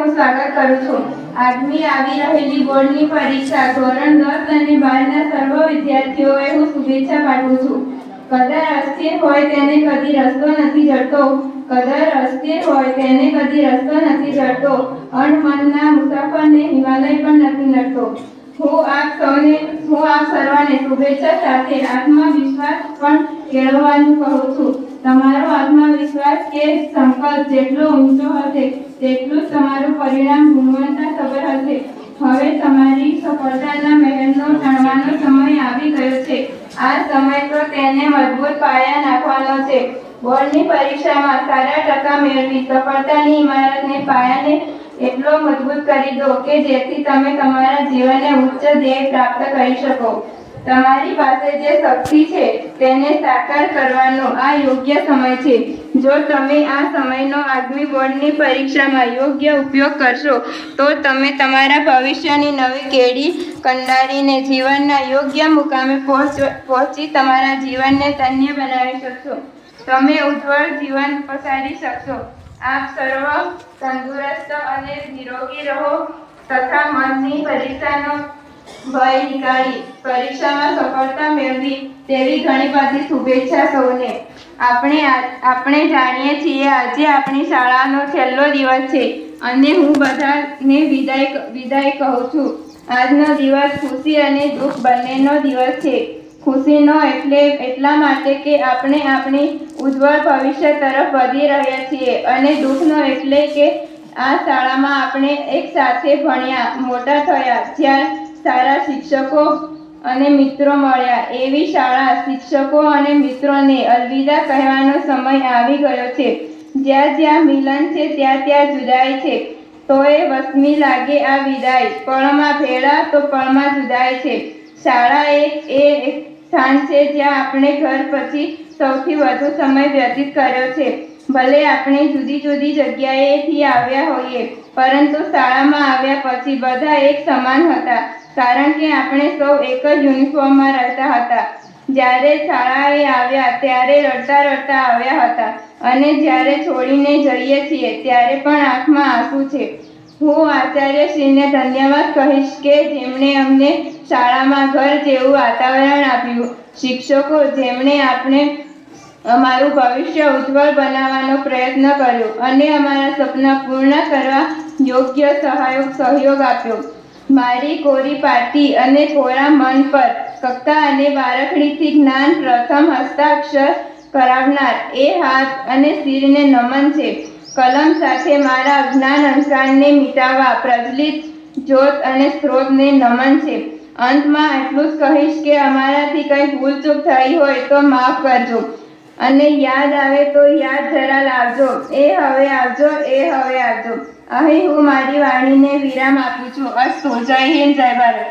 હું સ્વાગત કરું છું। આજની આવી રહેલી બોર્ડની પરીક્ષા ધોરણ 10 અને 12ના સર્વ વિદ્યાર્થીઓએ હું શુભેચ્છા પાઠવું છું। કદર અસ્થિર હોય તેને કદી રસ્તો નથી જડતો, કદર અસ્થિર હોય તેને કદી રસ્તો નથી જડતો, અણમનના મુસાફરને હિમાલય પણ નથી નડતો। હું આપ સર્વને શુભેચ્છા સાથે આત્મવિશ્વાસ પણ કેળવવાનું કહું છું। તમારો આત્મવિશ્વાસ કે સંકલ્પ જેટલો ઊંચો હશે તેટલું જ તમારું પરિણામ ગુણવત્તાસભર હશે। હવે તમારી સફળતાના મહેલનો ટાણવાનો સમય આવી ગયો છે। આ સમય તો તેને મજબૂત પાયા નાખવાનો છે। બોર્ડની પરીક્ષામાં સારા ટકા મેળવી સફળતાની ઇમારતને પાયાને એટલો મજબૂત કરી દો કે જેથી તમે તમારા જીવનને ઉચ્ચ ધ્યેય પ્રાપ્ત કરી શકો। તમારી પાસે જે શક્તિ છે તેને સાકાર કરવાનો આ યોગ્ય સમય છે। જો તમે આ સમયનો આગામી બોર્ડની પરીક્ષામાં યોગ્ય ઉપયોગ કરશો તો તમે તમારા ભવિષ્યની નવી કેડી કંડારીને જીવનના યોગ્ય મુકામે પહોંચી તમારા જીવનને ધન્ય બનાવી શકશો। તમે ઉજ્જવળ જીવન પસારી શકશો। આપ સર્વ તંદુરસ્ત અને નિરોગી રહો તથા મનની પરીક્ષાનો ભય નીકાળી પરીક્ષામાં સફળતા મેળવી તેવી ઘણી બધી શુભેચ્છા સૌને। આપણે જાણીએ છીએ આજે આપણી શાળાનો છેલ્લો દિવસ છે અને હું બધાને વિદાય કહું છું। આજનો દિવસ ખુશી અને દુઃખ બંનેનો દિવસ છે। ખુશીનો એટલા માટે કે આપણે આપણી ઉજ્જવળ ભવિષ્ય તરફ વધી રહ્યા છીએ અને દુઃખનો એટલે કે આ શાળામાં આપણે એક સાથે ભણ્યા, મોટા થયા, જ્યાં સારા શિક્ષકો અને મિત્રો મળ્યા। એવી શાળા, શિક્ષકો અને મિત્રોને અલવિદા કહેવાનો સમય આવી ગયો છે। જ્યાં જ્યાં મિલન છે ત્યાં ત્યાં જુદાઈ છે। તોય વસમી લાગે આ વિદાય, પળમાં ભેળા તો પળમાં જુદાઈ છે। શાળા એક સ્થાન છે જ્યાં આપણે ઘર પછી સૌથી વધુ સમય વ્યતીત કર્યો છે। ભલે આપણે જુદી જુદી જગ્યાએથી આવ્યા હોઈએ પરંતુ શાળામાં આવ્યા પછી બધા એક સમાન હતા, કારણ કે આપણે સૌ એક જ યુનિફોર્મમાં રહેતા હતા। જ્યારે શાળાએ આવ્યા ત્યારે રડતા રડતા આવ્યા હતા અને જ્યારે છોડીને જઈએ છીએ ત્યારે પણ આંખમાં આંસુ છે। હું આચાર્યશ્રીને ધન્યવાદ કહીશ કે જેમણે અમને શાળામાં ઘર જેવું વાતાવરણ આપ્યું, શિક્ષકો જેમણે આપણે અમારું ભવિષ્ય ઉજ્જવળ બનાવવાનો પ્રયત્ન કર્યો અને અમારા સપના પૂર્ણ કરવા યોગ્ય સહયોગ આપ્યો। મારી કોરી પાટી અને કોરા મન પર કક્કા અને બારકડીથી જ્ઞાન પ્રથમ હસ્તાક્ષર કરાવનાર એ હાથ અને શિરને નમન છે। કલમ સાથે મારા અજ્ઞાન અંધકારને મિટાવવા પ્રજ્વલિત જ્યોત અને સ્ત્રોતને નમન છે। અંતમાં એટલું જ કહીશ કે અમારાથી કંઈ ભૂલચૂક થઈ હોય તો માફ કરજો અને યાદ આવે તો યાદ જરા લાવજો। એ હવે આવજો। અહીં હું મારી વાણીને વિરામ આપું છું। અસ્તુ। જય હિન્દ, જય ભારત।